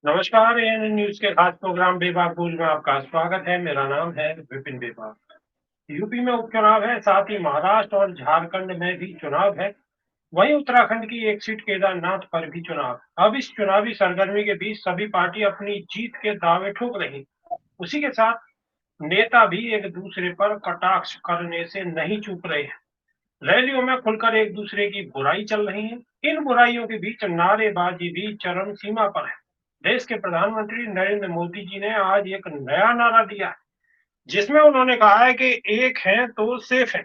नमस्कार, ANN news के खास प्रोग्राम बेबाकूल में आपका स्वागत है। मेरा नाम है विपिन बेबाक। यूपी में उपचुनाव है, साथ ही महाराष्ट्र और झारखंड में भी चुनाव है। वहीं उत्तराखंड की एक सीट केदारनाथ पर भी चुनाव। अब इस चुनावी सरगर्मी के बीच सभी पार्टी अपनी जीत के दावे ठोक रही। उसी के साथ नेता भी एक दूसरे पर कटाक्ष करने से नहीं चूक रहे हैं। रैलियों में खुलकर एक दूसरे की बुराई चल रही है। इन बुराइयों के बीच नारेबाजी भी चरम सीमा पर है। देश के प्रधानमंत्री नरेंद्र मोदी जी ने आज एक नया नारा दिया है, जिसमें उन्होंने कहा है कि एक है तो सेफ है।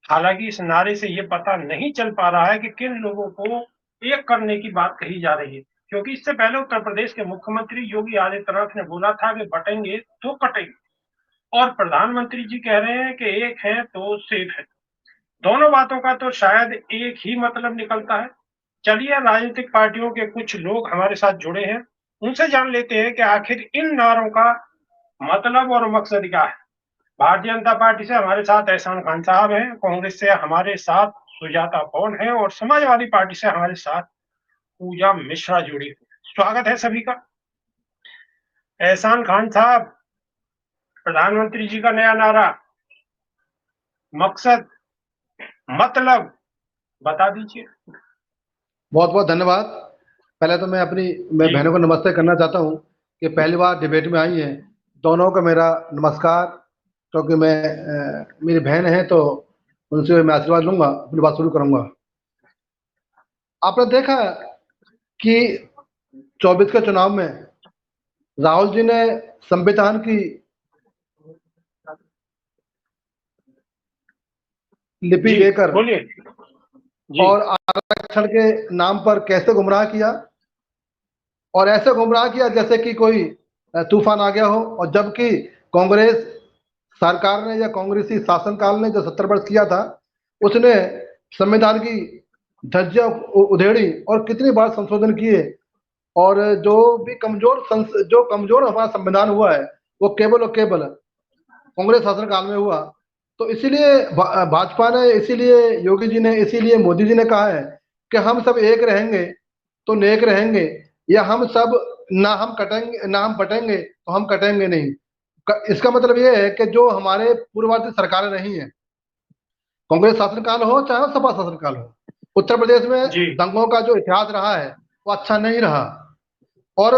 हालांकि इस नारे से ये पता नहीं चल पा रहा है कि किन लोगों को एक करने की बात कही जा रही है, क्योंकि इससे पहले उत्तर प्रदेश के मुख्यमंत्री योगी आदित्यनाथ ने बोला था कि बटेंगे तो कटेंगे, और प्रधानमंत्री जी कह रहे हैं कि एक है तो सेफ है। दोनों बातों का तो शायद एक ही मतलब निकलता है। चलिए, राजनीतिक पार्टियों के कुछ लोग हमारे साथ जुड़े हैं, उनसे जान लेते हैं कि आखिर इन नारों का मतलब और मकसद क्या है। भारतीय जनता पार्टी से हमारे साथ एहसान खान साहब हैं, कांग्रेस से हमारे साथ सुजाता पौन है, और समाजवादी पार्टी से हमारे साथ पूजा मिश्रा जुड़ी है। स्वागत है सभी का। एहसान खान साहब, प्रधानमंत्री जी का नया नारा, मकसद, मतलब बता दीजिए। बहुत बहुत धन्यवाद। पहले तो मैं जी बहनों को नमस्ते करना चाहता हूं कि पहली बार डिबेट में आई हैं। दोनों को मेरा नमस्कार। क्योंकि मेरी बहन है तो उनसे मैं आशीर्वाद लूंगा, अपनी बात शुरू करूंगा। आपने देखा कि 24 के चुनाव में राहुल जी ने संविधान की लिपि जी लेकर बोलिए। जी और आरक्षण के नाम पर कैसे गुमराह किया, और ऐसे गुमराह किया जैसे कि कोई तूफान आ गया हो। और जबकि कांग्रेस सरकार ने या कांग्रेसी शासनकाल ने जो 70 वर्ष किया था, उसने संविधान की धज्जियां उधेड़ी और कितनी बार संशोधन किए। और जो कमजोर हमारा संविधान हुआ है वो केवल और केवल कांग्रेस शासनकाल में हुआ। तो इसीलिए भाजपा ने, इसीलिए योगी जी ने, इसीलिए मोदी जी ने कहा है कि हम सब एक रहेंगे तो नेक रहेंगे, या हम सब ना हम कटेंगे ना हम बटेंगे तो हम कटेंगे नहीं। इसका मतलब ये है कि जो हमारे पूर्ववर्ती सरकारें रही हैं, कांग्रेस शासनकाल हो चाहे सपा शासनकाल हो, उत्तर प्रदेश में जी दंगों का जो इतिहास रहा है वो अच्छा नहीं रहा। और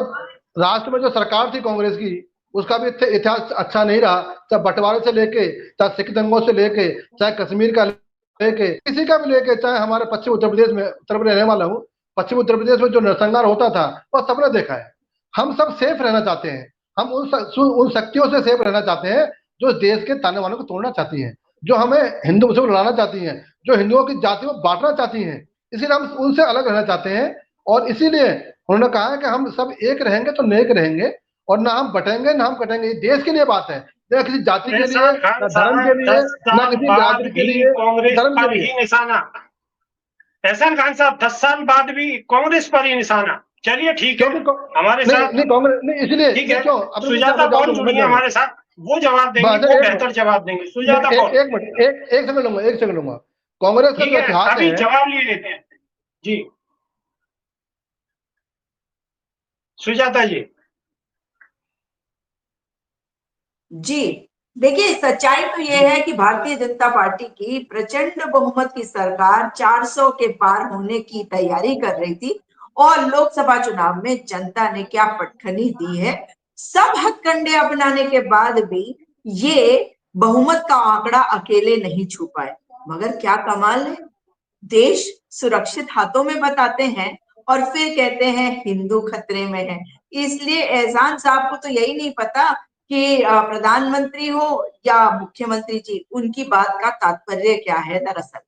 राष्ट्र में जो सरकार थी कांग्रेस की, उसका भी इतिहास अच्छा नहीं रहा। चाहे बंटवारे से लेके, चाहे सिख दंगों से लेके, चाहे कश्मीर का लेके, किसी का भी लेके, चाहे हमारे पश्चिम उत्तर प्रदेश में, उत्तर प्रदेश रहने वाला हूँ, पश्चिम उत्तर प्रदेश में जो नरसंहार होता था वह सबने देखा है। हम सब सेफ रहना चाहते हैं। हम उन शक्तियों से सेफ रहना चाहते हैं जो देश के ताने बाने को तोड़ना चाहती हैं, जो हमें हिंदू मुस्लिम लड़ाना चाहती हैं, जो हिंदुओं की जाति को बांटना चाहती हैं। इसीलिए हम उनसे अलग रहना चाहते हैं। और इसीलिए उन्होंने कहा है कि हम सब एक रहेंगे तो नेक रहेंगे, और ना हम बटेंगे ना हम कटेंगे। ये देश के लिए बात है, ना किसी जाति के लिए, एहसान खान ना धर्म के साहब, लिए, 10 ना साल किसी बाद बिरादरी के भी लिए, कांग्रेस धर्म के पर लिए। ही निशाना। एहसान खान साहब, 10 साल बाद भी कांग्रेस पर ही निशाना। चलिए ठीक है, क्योंकि हमारे नहीं साथ नहीं, कांग्रेस नहीं, इसलिए ठीक नहीं, है। क्यों अपने मुद्दे सुजाता आपने जवाब कौन दूंगा, जुड़ी मैं है जवाब हमारे साथ, वो जवाब देंगी, बस वो एक बेहतर मिनट, जवाब देंगे। नहीं, सुजाता कौन? एक मिनट, एक सेकंड लूंगा, एक सेकंड लूंगा। कांग्रेस का ठीक जो है, इतिहास अभी है, जवाब लिए लेते हैं। जी सुजाता जी। जी देखिए, सच्चाई तो यह है कि भारतीय जनता पार्टी की प्रचंड बहुमत की सरकार 400 के पार होने की तैयारी कर रही थी, और लोकसभा चुनाव में जनता ने क्या पटखनी दी है। सब हथकंडे अपनाने के बाद भी ये बहुमत का आंकड़ा अकेले नहीं छू पाए। मगर क्या कमाल है, देश सुरक्षित हाथों में बताते हैं और फिर कहते हैं हिंदू खतरे में है। इसलिए एहसान साहब को तो यही नहीं पता कि प्रधानमंत्री हो या मुख्यमंत्री जी, उनकी बात का तात्पर्य क्या है। दरअसल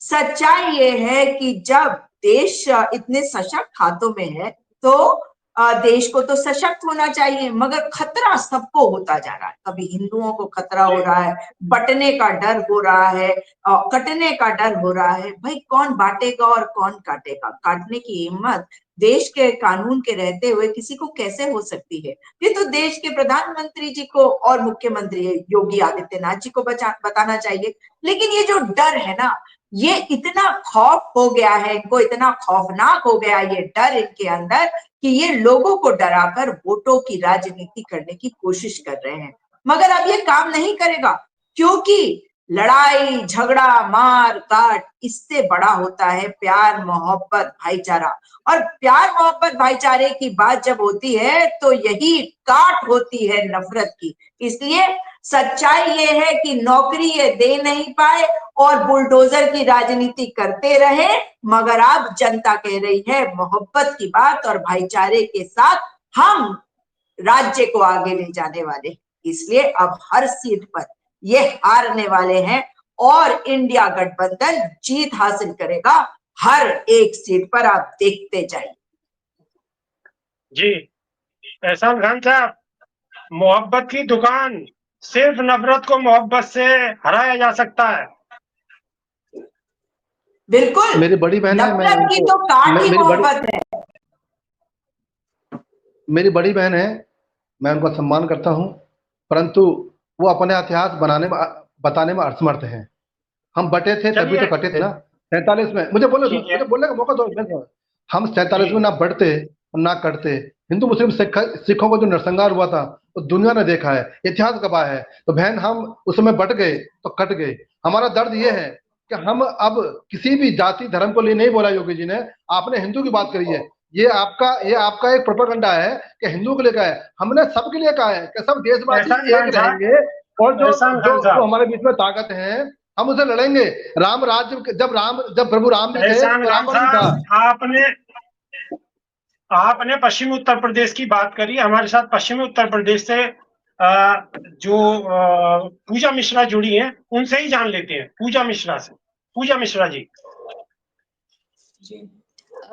सच्चाई ये है कि जब देश इतने सशक्त हाथों में है तो देश को तो सशक्त होना चाहिए, मगर खतरा सबको होता जा रहा है। कभी हिंदुओं को खतरा हो जी रहा है, बटने का डर हो रहा है, कटने का डर हो रहा है। भाई कौन बांटेगा और कौन काटेगा? काटने की हिम्मत देश के कानून के रहते हुए किसी को कैसे हो सकती है? ये तो देश के प्रधानमंत्री जी को और मुख्यमंत्री योगी आदित्यनाथ जी को बताना चाहिए। लेकिन ये जो डर है ना, ये इतना खौफ हो गया है इनको, इतना खौफनाक हो गया ये डर इनके अंदर कि ये लोगों को डराकर वोटों की राजनीति करने की कोशिश कर रहे हैं। मगर अब ये काम नहीं करेगा, क्योंकि लड़ाई झगड़ा मार काट इससे बड़ा होता है प्यार मोहब्बत भाईचारा। और प्यार मोहब्बत भाईचारे की बात जब होती है तो यही काट होती है नफरत की। इसलिए सच्चाई ये है कि नौकरी ये दे नहीं पाए और बुलडोजर की राजनीति करते रहे, मगर अब जनता कह रही है मोहब्बत की बात और भाईचारे के साथ हम राज्य को आगे ले जाने वाले। इसलिए अब हर सीट पर ये हारने वाले हैं और इंडिया गठबंधन जीत हासिल करेगा हर एक सीट पर, आप देखते जाइए। जी एहसान खान साहब, मोहब्बत की दुकान, सिर्फ नफरत को मोहब्बत से हराया जा सकता है। बिल्कुल, मेरी बड़ी बहन है, मैं नफरत की उनको तो काट ही मोहब्बत है। मेरी बड़ी बहन है, मैं उनका सम्मान करता हूं, परंतु वो अपने इतिहास बताने में असमर्थ हैं। हम बटे थे तभी तो कटे थे ना 47 में। मुझे बोलने का मौका दो। हम 47 में ना बढ़ते और ना कटते। हिंदू मुस्लिम सिखों को जो नरसंहार हुआ था वो दुनिया ने देखा है, इतिहास गवाह है। तो बहन, हम उसमें बट गए तो कट गए। हमारा दर्द ये है कि हम अब किसी भी जाति धर्म को लिए नहीं बोला योगी जी ने। आपने हिंदू की बात करी है, ये आपका एक प्रोपेगेंडा है कि हिंदू के लिए कहा है। हमने सबके लिए कहा है कि सब देशवासी एक रहेंगे और जो हमारे बीच में ताकत है हम उसे लड़ेंगे। राम राज्य जब प्रभु राम भी थे तो रावण भी था। आपने पश्चिमी उत्तर प्रदेश की बात करी। हमारे साथ पश्चिमी उत्तर प्रदेश से जो पूजा मिश्रा जुड़ी हैं, उनसे ही जान लेते हैं। पूजा मिश्रा से। पूजा मिश्रा जी।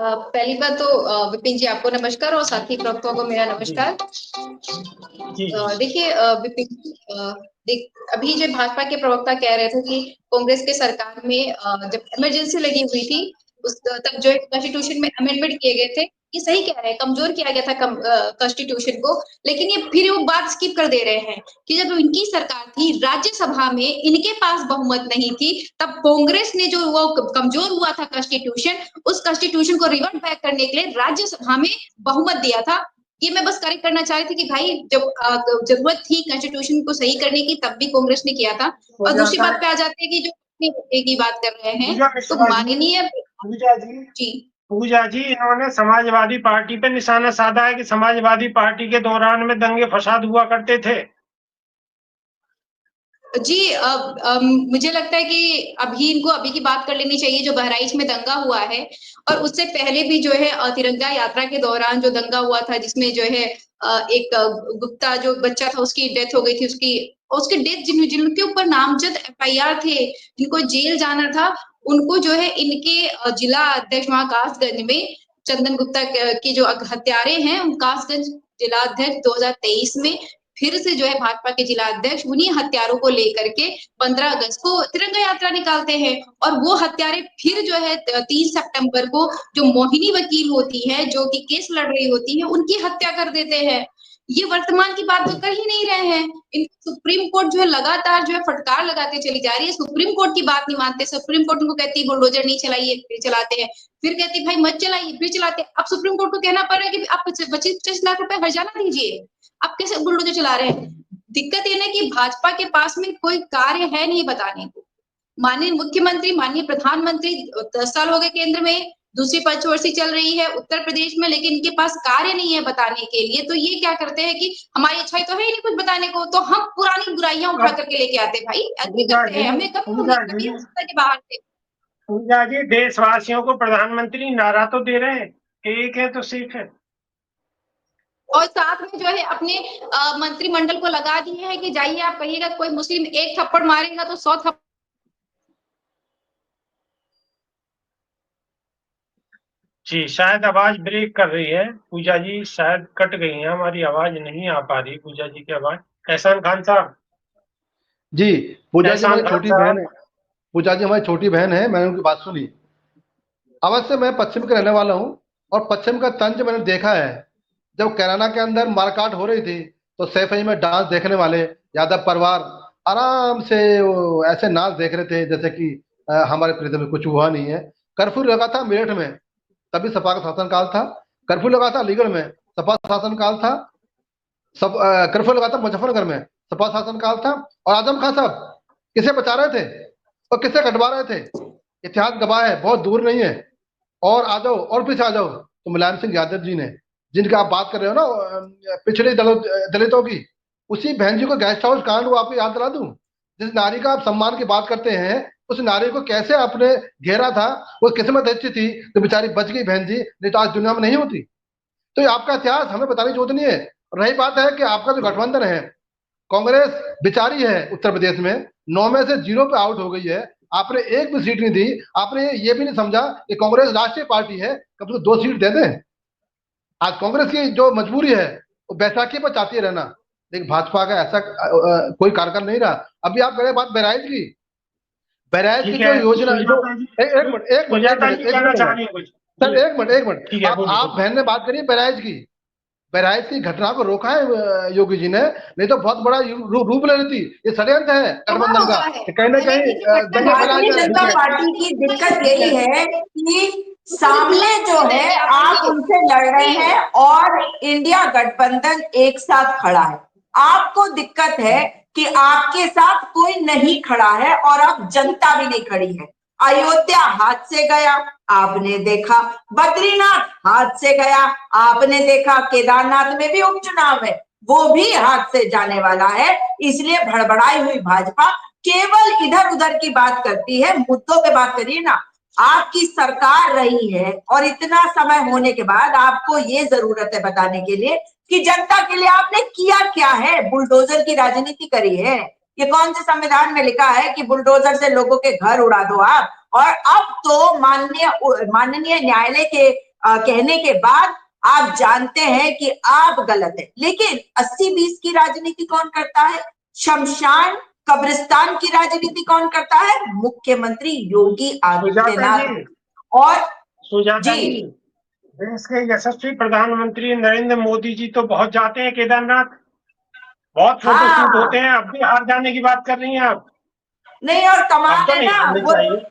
पहली बात तो विपिन जी आपको नमस्कार और साथी प्रवक्ताओं को मेरा नमस्कार। देखिए विपिन जी, अभी जो भाजपा के प्रवक्ता कह रहे थे कि कांग्रेस के सरकार में जब इमरजेंसी लगी हुई थी तब जो कॉन्स्टिट्यूशन में अमेंडमेंट किए गए थे, ये सही कह रहे हैं, कमजोर किया गया था कॉन्स्टिट्यूशन को। लेकिन ये फिर वो बात स्किप कर दे रहे हैं कि जब इनकी सरकार थी राज्यसभा में इनके पास बहुमत नहीं थी, तब कांग्रेस ने जो वो कमजोर हुआ था कॉन्स्टिट्यूशन, उस कॉन्स्टिट्यूशन को रिवर्ट बैक करने के लिए राज्यसभा में बहुमत दिया था। ये मैं बस करेक्ट करना चाह रही थी कि भाई जब जरूरत थी कॉन्स्टिट्यूशन को सही करने की तब भी कांग्रेस ने किया था। और दूसरी बात पे आ जाते हैं कि जो की बात कर रहे हैं तो माननीय पूजा जी इन्होंने समाजवादी पार्टी पे निशाना साधा है कि समाजवादी पार्टी के दौरान में दंगे फसाद हुआ करते थे। जी मुझे लगता है कि अभी की बात कर लेनी चाहिए जो बहराइच में दंगा हुआ है, और उससे पहले भी जो है तिरंगा यात्रा के दौरान जो दंगा हुआ था जिसमें जो है एक गुप्ता जो बच्चा था उसकी डेथ हो गई थी। उसकी डेथ जिनके ऊपर नामजद एफआईआर थे, जिनको जेल जाना था, उनको जो है इनके जिला अध्यक्ष वहां कासगंज में चंदन गुप्ता की जो हत्यारे हैं, कासगंज जिला अध्यक्ष 2023 में फिर से जो है भाजपा के जिला अध्यक्ष उन्हीं हत्यारों को लेकर के 15 अगस्त को तिरंगा यात्रा निकालते हैं। और वो हत्यारे फिर जो है 3 सितंबर को जो मोहिनी वकील होती है जो कि केस लड़ रही होती है उनकी हत्या कर देते हैं। ये वर्तमान की बात तो कर ही नहीं रहे हैं। इन सुप्रीम कोर्ट जो है लगातार जो है फटकार लगाते चली जा रही है। सुप्रीम कोर्ट की बात नहीं मानते। सुप्रीम कोर्ट उनको कहती है बुलडोजर नहीं चलाइए, फिर चलाते हैं। फिर कहती है भाई मत चलाइए, फिर चलाते हैं। अब सुप्रीम कोर्ट को कहना पड़ रहा है कि आप 25 लाख रुपए हर्जाना दीजिए, आप कैसे बुलडोजर चला रहे हैं। दिक्कत ये ना कि भाजपा के पास में कोई कार्य है नहीं बताने को। माननीय मुख्यमंत्री, माननीय प्रधानमंत्री 10 साल हो गए केंद्र में, दूसरी पंचवर्षीय चल रही है उत्तर प्रदेश में, लेकिन इनके पास कार्य नहीं है बताने के लिए। तो ये क्या करते हैं कि हमारी अच्छाई तो है ही नहीं कुछ बताने को, तो हम पुरानी बुराइयां उठा करके लेके आते हैं। भाई अग्नि करते हैं, हमें कभी के बाहर से। पूजा जी, देशवासियों को प्रधानमंत्री नारा तो दे रहे हैं कि एक है तो सिर्फ है, और साथ में जो है अपने मंत्रिमंडल को लगा दिए हैं कि जाइए आप कहिएगा कोई मुस्लिम एक थप्पड़ मारेगा तो 100 थप्पड़। जी शायद आवाज ब्रेक कर रही है पूजा जी, शायद कट गई है, हमारी आवाज नहीं आ पा रही पूजा जी की आवाज। एहसान खान साहब जी, पूजा जी हमारी छोटी बहन है। पूजा जी हमारी छोटी बहन है, मैंने उनकी बात सुनी। अवश्य मैं पश्चिम के रहने वाला हूँ और पश्चिम का तंज मैंने देखा है। जब कैराना के अंदर मारकाट हो रही थी तो सैफई में डांस देखने वाले यादव परिवार आराम से वो ऐसे नाच देख रहे थे जैसे कि हमारे प्रदेश में कुछ हुआ नहीं है। कर्फ्यू लगा था मेरठ में, तभी सपा का शासनकाल था। कर्फ्यू लगा था अलीगढ़ में, सपा शासनकाल था। सब कर्फ्यू लगा था मुजफ्फरनगर में, सपा शासनकाल था। और आजम खान साहब किसे बचा रहे थे और किसे कटवा रहे थे, इतिहास गवाह है, बहुत दूर नहीं है। और आ जाओ और पीछे आ जाओ तो मुलायम सिंह यादव जी ने, जिनकी आप बात कर रहे हो ना, पिछड़े दलितों की, उसी बहन जी को गेस्ट हाउस कांड वो आपको याद दिला दूं। जिस नारी का आप सम्मान की बात करते हैं, उस नारी को कैसे आपने घेरा था। वो किस्मत अच्छी थी तो बेचारी बच गई बहन जी, नहीं तो आज दुनिया में नहीं होती। तो ये आपका इतिहास हमें बताने की जरूरत नहीं है। रही बात है कि आपका जो गठबंधन है, कांग्रेस बेचारी है उत्तर प्रदेश में, 9 में से 0 पे आउट हो गई है। आपने एक भी सीट नहीं दी। आपने ये भी नहीं समझा कि कांग्रेस राष्ट्रीय पार्टी है, कम से कम 2 सीट दे दें। आज कांग्रेस की जो मजबूरी है वो बैसाखी पर चाहती है रहना, लेकिन भाजपा का ऐसा कोई कार्यक्रम नहीं रहा। अभी आप करें बात बहराइच की, बहराइच की ठीक जो है योजना जो सुजाता जी, एक मिनट एक मिनट एक सुजाता मिनट जी एक कहना चाह मिनट रही है कुछ? सर, जी, एक मिनट ठीक है, आप बोलिए आप बोलिए। बहन ने बात करी बहराइच की। बहराइच की घटना को रोका है योगी जी ने, नहीं तो बहुत बड़ा रूप ले लेती। ये षड्यंत्र है कहाँ गठबंधन का, रोका है? कि कहीं ना पहले कहीं देखिए घटना दंगे घटित फैलाए भारतीय जा नहीं रहे जनता हुई हैं। है। पार्टी की दिक्कत ठीक यही है, है कि पूरी सामने दुनिया जो में है दंगे आप आप देखिए। उनसे लड़ रहे जी, हैं और इंडिया गठबंधन एक साथ खड़ा है। आपको दिक्कत है कि आपके साथ कोई नहीं खड़ा है और अब जनता भी नहीं खड़ी है। अयोध्या हाथ से गया, आपने देखा। बद्रीनाथ हाथ से गया, आपने देखा। केदारनाथ में भी उपचुनाव है, वो भी हाथ से जाने वाला है। इसलिए भड़बड़ाई हुई भाजपा केवल इधर उधर की बात करती है, मुद्दों पे बात करिए ना। आपकी सरकार रही है और इतना समय होने के बाद आपको ये जरूरत है बताने के लिए कि जनता के लिए आपने किया क्या है। बुलडोजर की राजनीति करी है। ये कौन से संविधान में लिखा है कि बुलडोजर से लोगों के घर उड़ा दो आप? और अब तो माननीय न्यायालय के कहने के बाद आप जानते हैं कि आप गलत है। लेकिन 80-20 की राजनीति कौन करता है? शमशान कब्रिस्तान की राजनीति कौन करता है? मुख्यमंत्री योगी सुजाता आदित्यनाथ। जी, और सुजाता जी, जी, देश के यशस्वी प्रधानमंत्री नरेंद्र मोदी जी तो बहुत जाते हैं केदारनाथ, बहुत फोटो शूट हाँ, होते हैं। अब भी हार जाने की बात कर रही हैं आप? नहीं और अब कमाल तो है नहीं ना हारनी वो। चाहिए।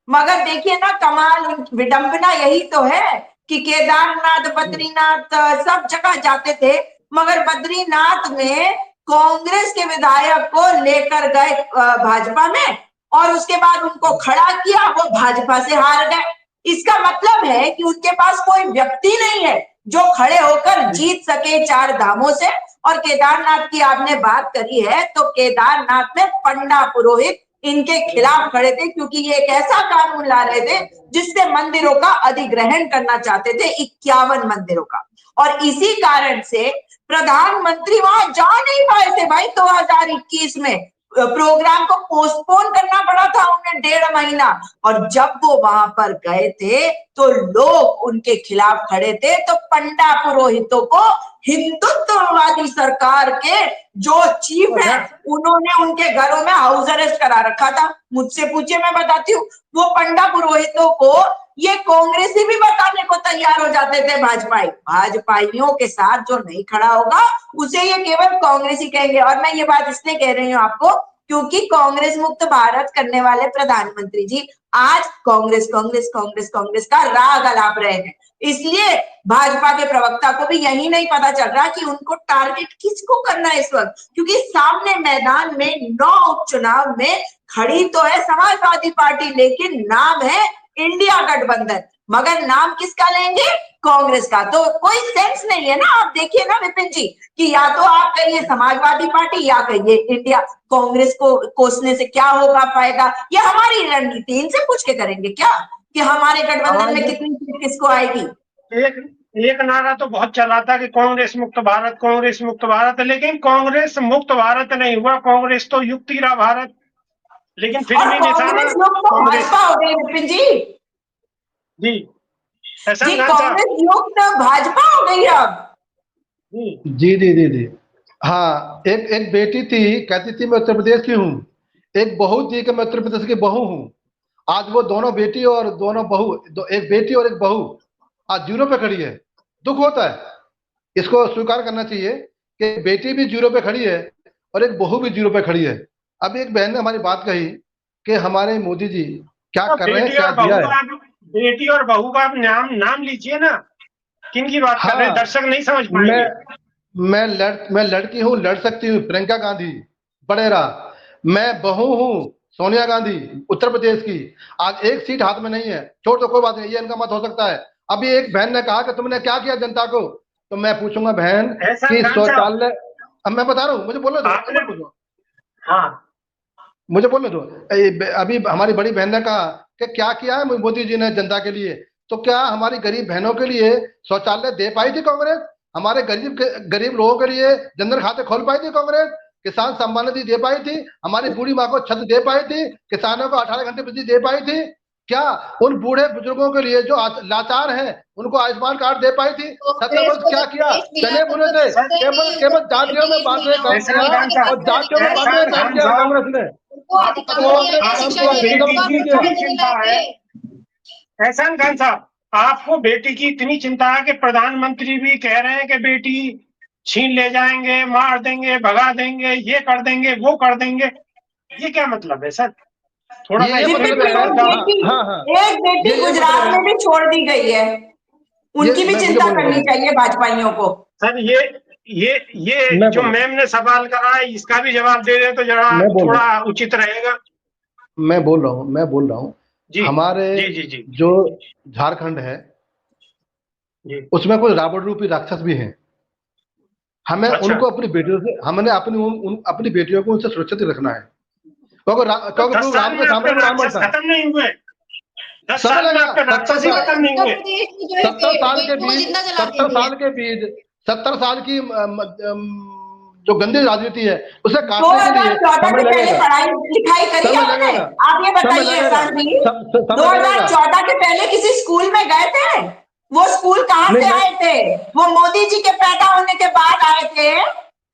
मगर देखिए ना, कमाल विडंबना यही तो है कि केदारनाथ बद्रीनाथ सब जगह जाते थे, मगर बद्रीनाथ में कांग्रेस के विधायक को लेकर गए भाजपा में, और उसके बाद उनको खड़ा किया, वो भाजपा से हार गए। इसका मतलब है कि उनके पास कोई व्यक्ति नहीं है जो खड़े होकर जीत सके 4 धामों से। और केदारनाथ की आपने बात करी है, तो केदारनाथ में पंडा पुरोहित इनके खिलाफ खड़े थे, क्योंकि ये एक ऐसा कानून ला रहे थे जिससे मंदिरों का अधिग्रहण करना चाहते थे, 51 मंदिरों का। और इसी कारण से प्रधानमंत्री वहां जा नहीं पाए थे भाई। 2021 में प्रोग्राम को पोस्टपोन करना पड़ा था उन्हें 1.5 महीना। और जब वो वहां पर गए थे तो लोग उनके खिलाफ खड़े थे। तो पंडा पुरोहितों को हिंदुत्ववादी सरकार के जो चीफ है उन्होंने उनके घरों में हाउस अरेस्ट करा रखा था। मुझसे पूछिए, मैं बताती हूँ। वो पंडा पुरोहितों को ये कांग्रेसी भी बताने को तैयार हो जाते थे। भाजपाइयों के साथ जो नहीं खड़ा होगा उसे ये केवल कांग्रेसी कहेंगे। और मैं ये बात इसलिए कह रही हूँ आपको क्योंकि कांग्रेस मुक्त भारत करने वाले प्रधानमंत्री जी आज कांग्रेस कांग्रेस कांग्रेस कांग्रेस का राग अलाप रहे हैं। इसलिए भाजपा के प्रवक्ता को भी यही नहीं पता चल रहा कि उनको टारगेट किसको करना है इस वक्त, क्योंकि सामने मैदान में 9 उपचुनाव में खड़ी तो है समाजवादी पार्टी, लेकिन नाम है इंडिया गठबंधन। मगर नाम किसका लेंगे? कांग्रेस का। तो कोई सेंस नहीं है ना। आप देखिए ना विपिन जी कि या तो आप कहिए समाजवादी पार्टी या कहिए इंडिया। कांग्रेस को कोसने से क्या होगा फायदा? ये हमारी रणनीति, इनसे पूछ के करेंगे क्या कि हमारे गठबंधन में कितनी सीट किसको आएगी? एक एक नारा तो बहुत चला था कि कांग्रेस मुक्त भारत, लेकिन कांग्रेस मुक्त भारत नहीं हुआ, कांग्रेस तो युक्ति रहा भारत। लेकिन फिर और भी निशाना कांग्रेस लोग तो कांग्रेस। भाजपा हो गई विपिन जी। जी, जी, शशांक खान साहब। कांग्रेस लोग तो भाजपा हो गई अब। जी, जी जी जी जी। हाँ, एक एक बेटी थी, कहती थी मैं उत्तर प्रदेश की हूँ। एक बहू थी कि मैं उत्तर प्रदेश की बहू हूँ। आज वो दोनों बेटी और दोनों बहू, एक बेटी और एक बहू आज 0 पे खड़ी है। दुख होता है, इसको स्वीकार करना चाहिए कि बेटी भी 0 पे खड़ी है और एक बहू भी 0 पे खड़ी है। अभी एक बहन ने हमारी बात कही कि हमारे मोदी जी क्या तो कर रहे हैं, बेटी क्या और दिया बहू है। का बेटी और बहू का आप नाम लीजिए ना, किन की बात कर रहे हैं, हाँ, दर्शक नहीं समझ मैं पाएंगे। मैं लड़की हूँ, लड़ सकती हूँ, प्रियंका गांधी बड़ेरा। मैं बहू हूँ सोनिया गांधी उत्तर प्रदेश की। आज एक सीट हाथ में नहीं है, छोड़ दो, कोई बात नहीं, ये इनका मत हो सकता है। अभी एक बहन ने कहा कि तुमने क्या किया जनता को, तो मैं पूछूंगा बहन एहसान कि खान साहब, शौचालय, अब मैं बता रहा हूँ, मुझे बोलने दो, एक आपने, मिनट पूछो, हाँ, मुझे बोलने दो। अभी हमारी बड़ी बहन ने कहा कि क्या किया है मोदी जी ने जनता के लिए, तो क्या हमारी गरीब बहनों के लिए शौचालय दे पाई थी कांग्रेस? हमारे गरीब लोगों के लिए जनधन खाते खोल पाई थी कांग्रेस? किसान सम्मान निधि दे पाई थी? हमारी बूढ़ी माँ को छत दे पाई थी? किसानों को 18 घंटे बिजली दे पाई थी? क्या उन बूढ़े बुजुर्गों के लिए जो लाचार हैं उनको आयुष्मान कार्ड दे पाई थी? 70 कांग्रेस वर्ष को क्या जब किया? देश मिला चने तब बुने तो थे, दिखते केवल नहीं, केवल उनको जातियों में देश बांटने मिला, का काम एहसान किया, खान साहब, और जातियों में बांटने का काम खान किया साहब, कांग्रेस ने। उनको आपको अधिकार दिया गया, काम शिक्षा किया, दिया ये गया, सब उनको आप काम बेटी की किया। शिक्षा इतनी नहीं चिंता है, दिलाते। एहसान खान साहब, आपको बेटी की इतनी चिंता है कि प्रधानमंत्री भी कह रहे हैं कि बेटी छीन ले जाएंगे, मार देंगे, भगा देंगे, ये कर देंगे, वो कर देंगे, ये क्या मतलब है सर? थोड़ा सा ये इसमें मतलब भी दीदी, है। जवाब एक डाल। हाँ बेटी, हाँ हाँ, एक बेटी ये मतलब गुजरात है। में भी छोड़ दी गई है, ये उनकी भी मुझे चिंता बोलने करनी दो, चाहिए भाजपाइयों को। सर ये मैं जो बोल मैम ने सवाल करा है, इसका भी जवाब दे दे तो जरा मैं बोल रहा थोड़ा उचित रहेगा। मैं बोल रहा हूँ जी हमारे जी जी जी जो झारखंड है जी। उसमें कुछ रावण रूपी राक्षस भी हैं। हमें अच्छा, उनको अपनी बेटियों से, हमने अपनी बेटियों को उनसे सुरक्षित रखना है, क्योंकि तो क्योंकि 10 साल राम में के आपके सामने वो रावण राक्षस था। खत्म नहीं हुए? 10 समय साल में लगेगा, आपके 70 राक्षस ही साल, खत्म नहीं उत्तर हुए? प्रदेश में जो है 70 साल के बेटियों को बीच, जिंदा जला 70 देंगे। साल के बीच, 70 साल की जो गंदी राजनीति है उसे काटने के लिए 2014 समय के पहले लगेगा, पढ़ाई लिखाई करी समय आपने? लगेगा, आप ये समय बताइए लगेगा, एहसान जी, समय लगेगा। 2014 के पहले किसी स्कूल में गए थे? वो स्कूल कहाँ नहीं से मैं, आए थे? वो मोदी जी के पैदा होने के बाद आए थे,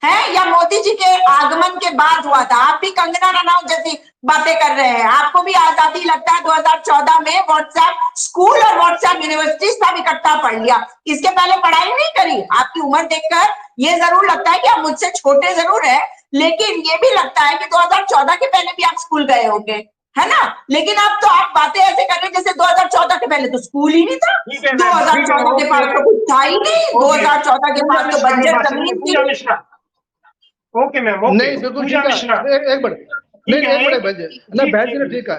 हैं, या मोदी जी के आगमन के बाद हुआ था? आप भी कंगना रनौत जैसी बातें कर रहे हैं। आपको भी आजादी लगता है 2014 में व्हाट्सएप स्कूल और व्हाट्सएप यूनिवर्सिटी सब इकट्ठा पढ़ लिया, इसके पहले पढ़ाई नहीं करी? आपकी उम्र देखकर ये जरूर लगता है कि आप मुझसे छोटे जरूर है, लेकिन ये भी लगता है कि 2014 के पहले भी आप स्कूल गए होंगे, है ना? लेकिन अब तो आप बातें ऐसे कर रहे हैं जैसे 2014 के पहले तो स्कूल ही नहीं था, ठीक है मैम, ठीक है, 2014 के पास तो कुछ था ही नहीं, ओके। 2014 के पूजा पास तो मिश्रा के बंजर पास चलिए, जमीन थी। पूजा मिश्रा। ओके मैम, ओके, नहीं बिल्कुल पूजा ठीक है। मिश्रा। एक मिनट, नहीं ठीक नहीं, है, एक मिनट एक, बहन जी, ना जी बहन जी जी ने जी। ठीक कहा,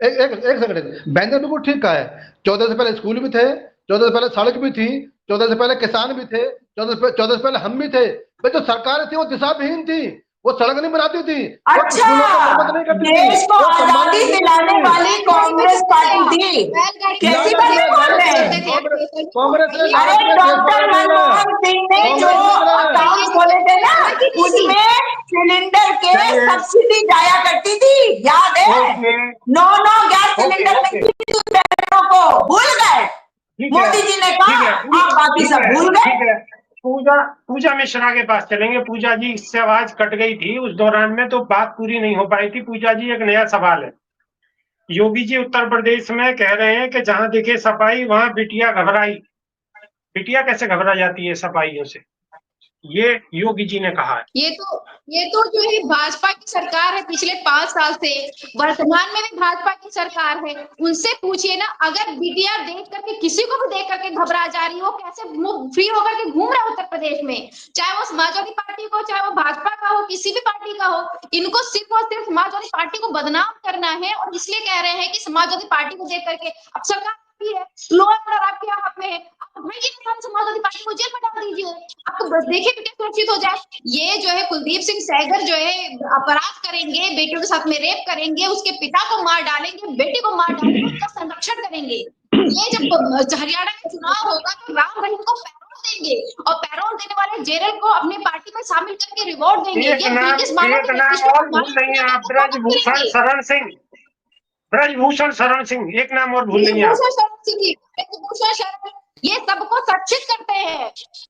एक सेकंड, बहन जी ने बिल्कुल ठीक कहा है। 14 से पहले स्कूल भी थे, 14 से पहले सड़क भी थी, 14 से पहले किसान भी थे, 14 से पहले हम भी थे। भाई जो सरकार थी वो दिशाविहीन थी, वो सड़क नहीं बनाती थी, वो अच्छा, स्कूलों को मरम्मत नहीं करती थी, देश को वो सम्मान आजादी नहीं देती दिलाने थी। वाली बैलगाड़ी में कांग्रेस चलते थे पार्टी आप, थी, बैलगाड़ी में कैसी लालच बातें में बोल लालच रहे में हैं? चलते थे आप, कांग्रेस ने अरे लालच में देश डॉक्टर बर्बाद किया है, मनमोहन सिंह ने जो कांग्रेस ने करा है। अकाउंट खोले थे ना, उसमें सिलेंडर के चलिए, सब्सिडी जाया करती थी, याद है? Okay 9 gas okay cylinder okay, मिलती थी बहनों को, भूल गए? ठीक है, मोदी जी ने ठीक कहा, है, आप बाकी ठीक सब है, भूल गए। ठीक है। पूजा पूजा मिश्रा के पास चलेंगे। पूजा जी, इससे आवाज कट गई थी उस दौरान में, तो बात पूरी नहीं हो पाई थी। पूजा जी, एक नया सवाल है। योगी जी उत्तर प्रदेश में कह रहे हैं कि जहां दिखे सफाई वहां बिटिया घबराई। बिटिया कैसे घबरा जाती है सफाइयों से, ये योगी जी ने कहा है। ये तो जो है भाजपा की सरकार है पिछले 5 साल से, वर्तमान में भी भाजपा की सरकार है। उनसे पूछिए ना, अगर बिटिया देख करके किसी को भी देख करके घबरा जा रही हो, कैसे मुंह फ्री होकर के घूम रहा है उत्तर प्रदेश में, चाहे वो समाजवादी पार्टी को, चाहे वो भाजपा का हो, किसी भी पार्टी का हो, इनको सिर्फ और सिर्फ समाजवादी पार्टी को बदनाम करना है। और इसलिए कह रहे हैं कि समाजवादी पार्टी को देख करके, अब सरकार है, लॉ एंड ऑर्डर आपके हाथ में है, आप भाई समाजवादी पार्टी को जेल में डाल दीजिए, आपको बस देखिए कितने सुरक्षित हो जाए। ये जो है कुलदीप सिंह सेंगर जो है अपराध करेंगे, बेटियों के साथ में रेप करेंगे, उसके पिता को मार डालेंगे, बेटी को मार डालेंगे, उसका संरक्षण करेंगे। ये जब हरियाणा में चुनाव होगा तो राम रहीम को पैरोल देंगे, और पैरोल देने वाले जेरल को अपनी पार्टी में शामिल करके रिवॉर्ड देंगे। ये ब्रिटिश मानो एक कि नाम पिछले और भूल रही हैं आप, ब्रजभूषण शरण सिंह। ब्रजभूषण शरण सिंह, एक नाम और भूल रही हैं आप। ये सबको संरक्षित करते हैं,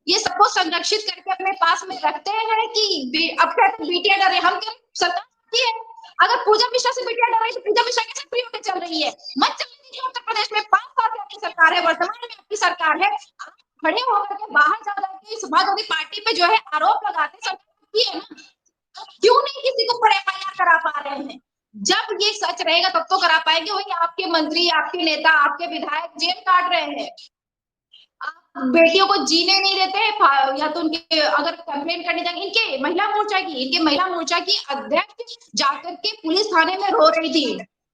ये सबको संरक्षित करके अपने पास में रखते हैं कि अब कहते बेटियां डर रही, हम क्या सरकार की है? अगर पूजा मिश्रा से बेटियां डर रही तो पूजा मिश्रा कैसे फ्री होकर चल रही है? मत चलने दीजिए। उत्तर प्रदेश में 5 साल से आपकी सरकार है, वर्तमान में आपकी सरकार है, आप खड़े होकर के बाहर जा जाके समाजवादी पार्टी पे जो है आरोप लगाते, सरकार की है ना, क्यों नहीं किसी को ऊपर FIR करा पा रहे हैं? जब ये सच रहेगा तब तो करा पाएंगे। वही आपके मंत्री, आपके नेता, आपके विधायक जेल काट रहे हैं, आप बेटियों को जीने नहीं देते हैं। या तो उनके अगर कंप्लेंट करने जाएंगे, इनके महिला मोर्चा की अध्यक्ष जाकर के पुलिस थाने में रो रही थी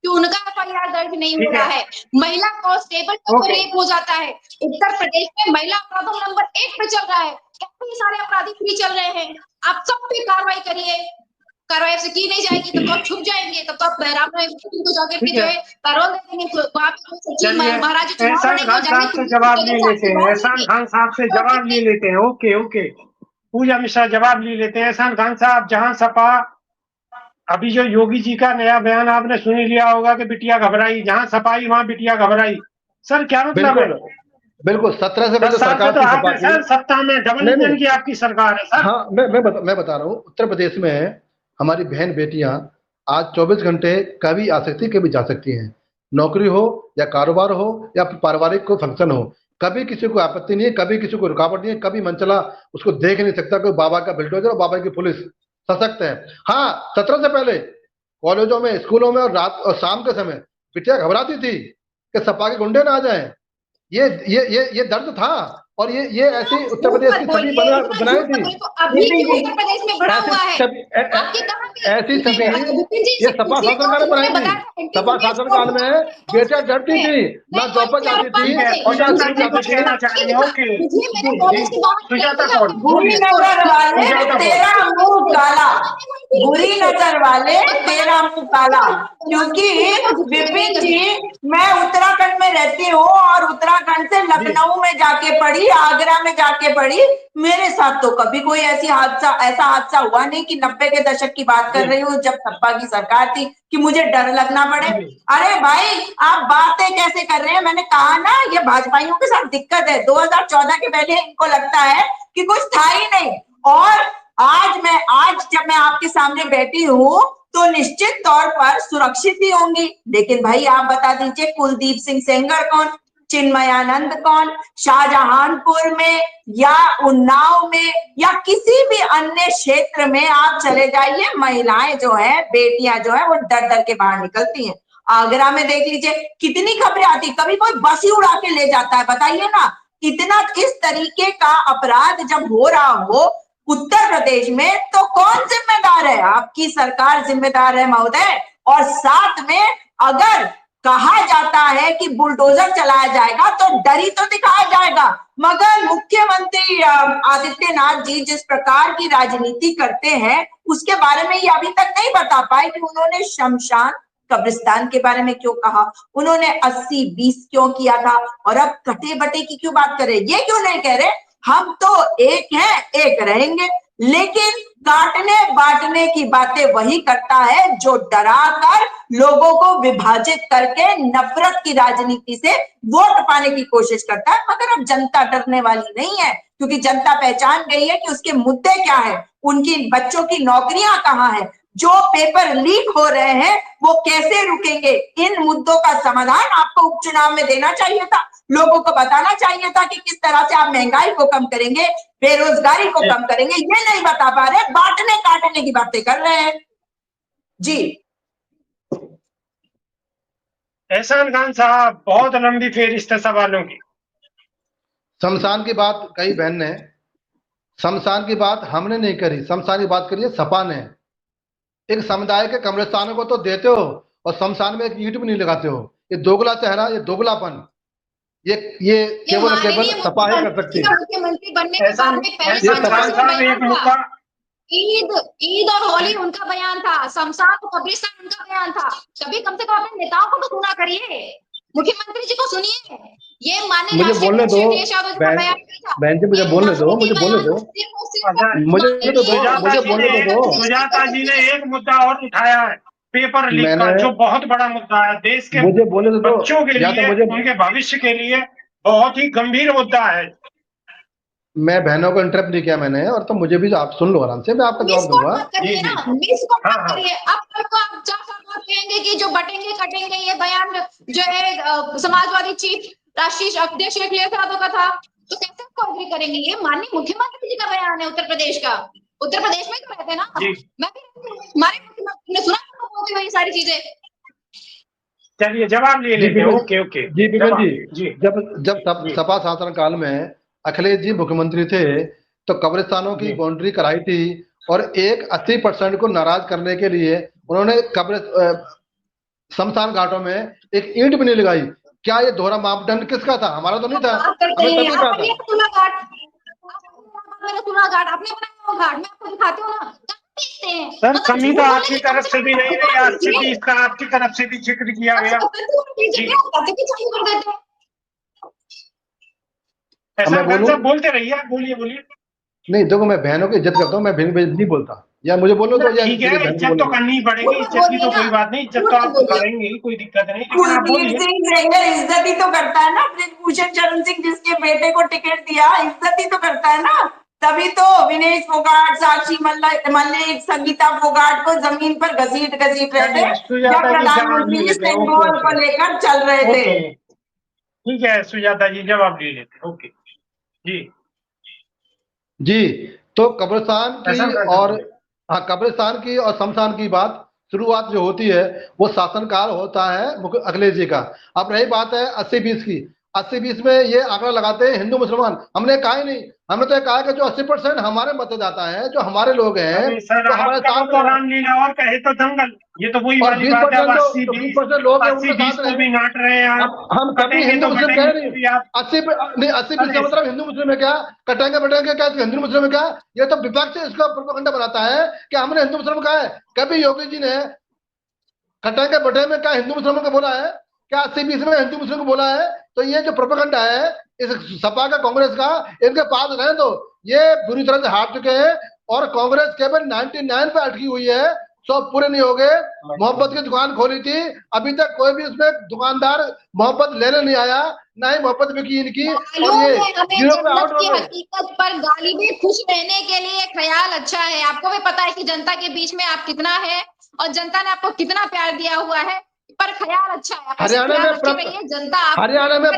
कि उनका एफआईआर दर्ज नहीं हो रहा है। महिला कांस्टेबल का रेप हो जाता है। उत्तर प्रदेश में महिला अपराधों नंबर 1 पे चल रहा है। काफी सारे अपराधी फ्री चल रहे हैं। आप सब पे कार्रवाई करिए। कार्रवाई से की नहीं जाएगी तब तो आप छुप जाएंगे, तब तो आप बहराम में को जाकर के जो है पैरोल दे देंगे। वहां पे सचिव महाराज एहसान खान साहब से जवाब ले लेते हैं, एहसान खान साहब से जवाब ले लेते हैं। ओके, पूजा मिश्रा जवाब ले लेते हैं। एहसान खान साहब, जहां सपा, अभी जो योगी जी का नया बयान आपने सुन लिया होगा कि बिटिया घबराई, जहां सपाई वहां बिटिया घबराई। सर क्या मतलब है? बिल्कुल 17 से 10 साल से तो आप सर सत्ता में, डबल इंजन की आपकी सरकार है सर। हाँ, मैं बता रहा हूँ, उत्तर प्रदेश में हमारी बहन बेटियां आज 24 घंटे कभी आ सकती, कभी जा सकती हैं। नौकरी हो या कारोबार हो या पारिवारिक कोई फंक्शन हो, कभी किसी को आपत्ति नहीं है, कभी किसी को रुकावट नहीं है, कभी मनचला उसको देख नहीं सकता कोई बाबा का बिल्डोजर और बाबा की पुलिस सशक्त है। हाँ, 17 से पहले कॉलेजों में, स्कूलों में और रात और शाम के समय बिटिया घबराती थी कि सपा के गुंडे ना आ जाए। ये दर्द था, और ये ऐसी उत्तर प्रदेश की छवि बनाई थी। अभी उत्तर प्रदेश में बड़ा हुआ है ऐसी छवि ये सपा शासनकाल में बनाई थी। सपा शासनकाल में बेटियां डरती थी, ना जॉब पर जाती थी, बुरी नजर वाले तेरा मुंह काला, बुरी नजर वाले तेरा मुंह काला। क्योंकि विपिन जी, मैं उत्तराखंड में रहती हूँ और उत्तराखंड से लखनऊ में जाके पढ़ी, आगरा में जाके पढ़ी। मेरे साथ तो कभी कोई ऐसा हादसा हुआ नहीं कि 90 के दशक की बात कर रही हूँ जब सपा की सरकार थी कि मुझे डर लगना पड़े। अरे भाई, आप बातें कैसे कर रहे हैं? मैंने कहा ना, ये भाजपाइयों के साथ दिक्कत है। 2014 के पहले इनको लगता है कि कुछ था ही नहीं, और आज जब मैं आपके सामने बैठी हूँ तो निश्चित तौर पर सुरक्षित ही होंगी। लेकिन भाई आप बता दीजिए, कुलदीप सिंह सेंगर कौन, चिन्मयानंद कौन, शाहजहांपुर में या उन्नाव में या किसी भी अन्य क्षेत्र में आप चले जाइए, महिलाएं जो है, बेटियां जो है, वो डर डर के बाहर निकलती हैं। आगरा में देख लीजिए कितनी खबरें आती, कभी कोई बस ही उड़ा के ले जाता है। बताइए ना, इतना इस तरीके का अपराध जब हो रहा हो उत्तर प्रदेश में, तो कौन जिम्मेदार है? आपकी सरकार जिम्मेदार है महोदय। और साथ में अगर कहा जाता है कि बुलडोजर चलाया जाएगा तो डरी तो दिखाया जाएगा, मगर मुख्यमंत्री आदित्यनाथ जी जिस प्रकार की राजनीति करते हैं उसके बारे में ये अभी तक नहीं बता पाए कि उन्होंने शमशान कब्रिस्तान के बारे में क्यों कहा, उन्होंने 80-20 क्यों किया था, और अब कटे बटे की क्यों बात कर रहे? ये क्यों नहीं कह रहे हम तो एक हैं, एक रहेंगे? लेकिन काटने बांटने की बातें वही करता है जो डराकर लोगों को विभाजित करके नफरत की राजनीति से वोट पाने की कोशिश करता है। मगर अब जनता डरने वाली नहीं है, क्योंकि जनता पहचान गई है कि उसके मुद्दे क्या है, उनकी बच्चों की नौकरियां कहां हैं, जो पेपर लीक हो रहे हैं वो कैसे रुकेंगे। इन मुद्दों का समाधान आपको उपचुनाव में देना चाहिए था, लोगों को बताना चाहिए था कि किस तरह से आप महंगाई को कम करेंगे, बेरोजगारी को कम करेंगे। ये नहीं बता पा रहे, बांटने काटने की बातें कर रहे हैं। जी एहसान खान साहब, बहुत लंबी फेरिस्त है सवालों की। शमशान की बात कही बहन ने, शमशान की बात हमने नहीं करी, शमशान की बात करी है सपा ने। एक समुदाय के कब्रिस्तानों को तो देते हो और शमशान में एक ईंट भी नहीं लगाते हो। ये दोगला चेहरा, ये दोगलापन, ये केवल सपा ही कर सकती है। मुख्यमंत्री बनने के बाद में पहले ईद और होली उनका बयान था, शमशान कब्रिस्तान उनका बयान था। कभी कम से कम अपने नेताओं को तो सुना करिए, मुख्यमंत्री जी को सुनिए। ये माननीय मुझे बोलने दो बहन जी, मुझे बोलने दो, मुझे बोलने दो, सुजाता जी ने एक मुद्दा और उठाया है, पेपर लीक का, जो बहुत बड़ा मुद्दा है, देश के मुझे बोलने दो, बच्चों के लिए, उनके भविष्य के लिए बहुत ही गंभीर मुद्दा है। मैं बहनों को इंटरप्ट नहीं किया मैंने, और तो मुझे भी आप सुन लो आराम से, मैं आपका जवाब दूंगा। आप कहेंगे कि जो बटेंगे कटेंगे, ये बयान जो है समाजवादी चीफ राष्ट्रीय अध्यक्ष अखिलेश यादव का था, तो कैसे आपको एग्री करेंगे? ये माननीय मुख्यमंत्री जी का बयान है उत्तर प्रदेश का। उत्तर प्रदेश में तो रहते हैं ना, मैं भी, हमारे मुख्यमंत्री ने सुना वही सारी चीजें। चलिए जवाब ले लेते हैं। ओके ओके जी विपिन जी, जी जब सपा शासन काल में अखिलेश जी मुख्यमंत्री थे तो कब्रिस्तानों की बाउंड्री कराई थी और एक 80% को नाराज करने के लिए उन्होंने शमशान घाटों में एक ईंट भी नहीं लगाई। क्या ये दोहरा मापदंड किसका था? हमारा तो नहीं था, हमें तभी कहा था। आपने बनाया वो घाट, मैं आपको दिखाती हूँ ना, देखते हैं। सर कमी तो आपकी तरफ से भी नहीं रही, आज से भी इसका आपकी तरफ से भी जिक्र किया गया। ऐसा बोलते रहिए, आप बोलिए बोलिए। नहीं देखो, मैं बहनों की इज्जत करता हूँ, मैं बहन नहीं बोलता, या मुझे बोलो तो ठीक है, इज्जत तो करनी पड़ेगी, इज्जत की तो कोई बात नहीं, इज्जत तो आप करेंगे ही, कोई दिक्कत नहीं, लेकिन आप बोलिए। कुलबीर सिंह सेंगर इज्जत ही तो करता है ना, ब्रिजभूषण शरण सिंह जिसके बेटे को टिकट दिया, इज्जत ही तो करता है ना। तभी तो विनेश फोगाट, साक्षी मल्लिक, संगीता फोगाट को जमीन पर घसीट रहे थे जब प्रधानमंत्री सेंगोर को लेकर चल रहे थे। ठीक है सुजाता जी, जवाब ले लेते। ओके जी जी। तो कब्रिस्तान की और कब्रिस्तान की और शमशान की बात शुरुआत जो होती है वो शासनकाल होता है अखिलेश जी का। अब रही बात है 80-20 की, 80-20 में ये आंकड़ा लगाते हैं हिंदू मुसलमान। हमने कहा ही नहीं, हमने तो कहा कि जो 80% हमारे मतदाता हैं, जो हमारे लोग हैं, तो हमारे साथ रामलीला और कहे तो दंगल, ये तो वही वाली बात है। 20% लोग हैं उनके साथ को भी नाट रहे हैं आप। हम कभी हिंदू मुस्लिम कह रहे नहीं, 80% का मतलब हिंदू मुस्लिम में क्या कटेंगे बैठेंगे, क्या हिंदू मुस्लिम में क्या? ये तो विपक्ष इसका प्रोपेगेंडा बनाता है कि हमने हिंदू मुस्लिम कहा है। कभी योगी जी ने कटेंगे बैठे में क्या हिंदू मुस्लिम को बोला है? क्या 80-20 में हिंदू मुस्लिम को बोला है? तो ये जो प्रोपेगेंडा है इस सपा का, कांग्रेस का, इनके पास रहे तो ये बुरी तरह से हार चुके हैं और कांग्रेस केवल 99 पे अटकी हुई है, 100 पूरे नहीं हो गए। मोहब्बत की दुकान खोली थी, अभी तक कोई भी उसमें दुकानदार मोहब्बत लेने नहीं आया, ना ही मोहब्बत बिकी इनकी, और ये जीरो पे आउट हो गए। हकीकत पर गाली में खुश रहने के लिए ख्याल अच्छा है। आपको भी पता है कि जनता के बीच में आप कितना है और जनता ने आपको कितना प्यार दिया हुआ है, पर ख्याल अच्छा है। हरियाणा में जनता हरियाणा में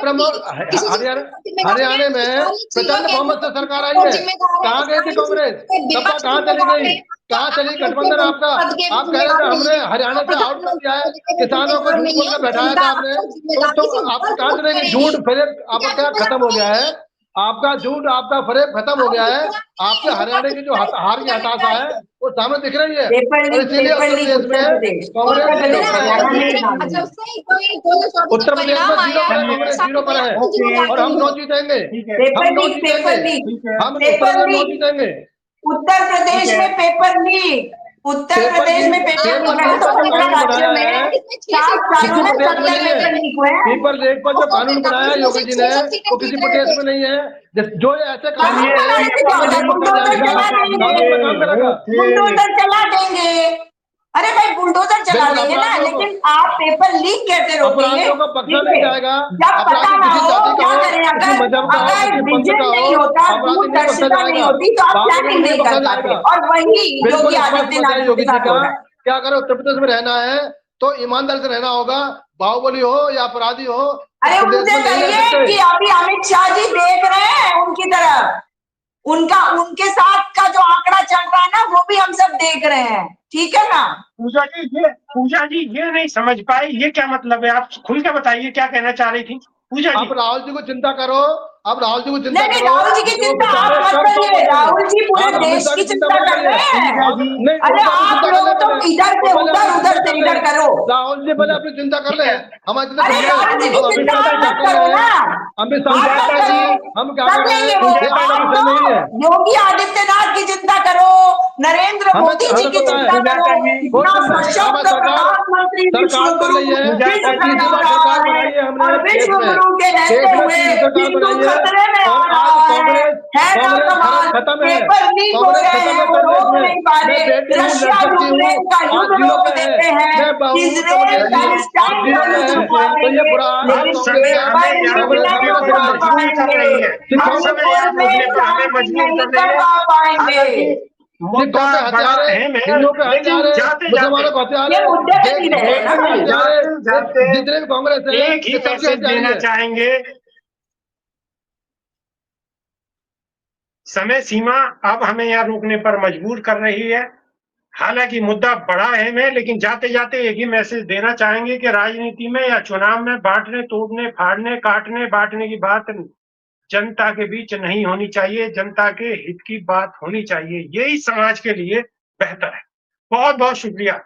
प्रचंड बहुमत से सरकार आई है। कहाँ गई थी कांग्रेस? सपा कहाँ चली गई? कहाँ चली गठबंधन आपका? आप कह रहे थे हमने हरियाणा से आउट कर दिया है, किसानों को झूठ बोलकर बैठाया था आपने, तो आपको कहाँ चलेगी? झूठ फरेब आपका क्या खत्म हो गया है? आपका झूठ, आपका फरेब खत्म हो गया है। आपके हरियाणा की जो हार की हताशा है वो सामने दिख रही है, और इसीलिए उत्तर प्रदेश में कांग्रेस जीरो पर है। उत्तर प्रदेश में जीरो पर कांग्रेस जीरो पर है, और हम 9 जीतेंगे, हम 9 जीतेंगे, हम उत्तर प्रदेश में 9 जीतेंगे। उत्तर प्रदेश में पेपर लीक, उत्तर प्रदेश में पेपर लीक पर जो कानून बनाया योगी जी ने वो किसी प्रदेश में नहीं है। जो ऐसे बुलडोजर चला देंगे, अरे भाई बुलडोजर चला देंगे ना, लेकिन आप पेपर लीक कैसे रोकेंगे? जब पता ना हो क्या करें, अगर विजन नहीं होता, दूरदर्शिता नहीं होती तो आप प्लानिंग नहीं कर पाते। और वही योगी आदित्यनाथ योगी जी का क्या करें, उत्तर प्रदेश में रहना है तो ईमानदार से रहना होगा, बाहुबली हो या अपराधी हो। अरे उनसे कहिए कि अभी अमित शाह जी देख रहे हैं उनकी तरफ, उनके साथ का जो आंकड़ा चल रहा है ना वो भी हम सब देख रहे हैं, ठीक है ना? पूजा जी ये नहीं समझ पाई, ये क्या मतलब है? आप खुल के बताइए क्या कहना चाह रही थी पूजा जी। आप राहुल जी को चिंता करो, आप राहुल जी को चिंता करो। राहुल जी की चिंता आप मत करिए, राहुल जी पूरे देश की चिंता कर रहे हैं। अरे आप लोग तो इधर से उधर, उधर से इधर करो। राहुल जी पहले अपनी चिंता कर ले, हम अरे राहुल जी की चिंता आप मत करो ना, हम क्या कर रहे हैं? योगी आदित्यनाथ की चिंता करो, नरेंद्र मोदी जी की चिंता करो, सशक्त प्रधानमंत्री विश्व गुरु के रहते हुए हिंदू खतरे में आ रहा है ना समाज। पेपर लीक हो रहे हैं वो रोक नहीं पा रहे, रशिया यूक्रेन का युद्ध रोक देते हैं, इजराइल पैलेस्टाइन का युद्ध रुकवा देंगे, लेकिन पेपर लीक नहीं रुकवा पाएंगे, हम कोर्ट में शांति नहीं करवा पाएंगे। जितने भी कांग्रेस है एक ही मैसेज देना चाहेंगे, समय सीमा अब हमें यहाँ रोकने पर मजबूर कर रही है। हालांकि मुद्दा बड़ा अहम है, लेकिन जाते जाते एक ही मैसेज देना चाहेंगे कि राजनीति में या चुनाव में बांटने, तोड़ने, फाड़ने, काटने, बांटने की बात जनता के बीच नहीं होनी चाहिए। जनता के हित की बात होनी चाहिए, यही समाज के लिए बेहतर है। बहुत बहुत शुक्रिया,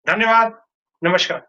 धन्यवाद, नमस्कार।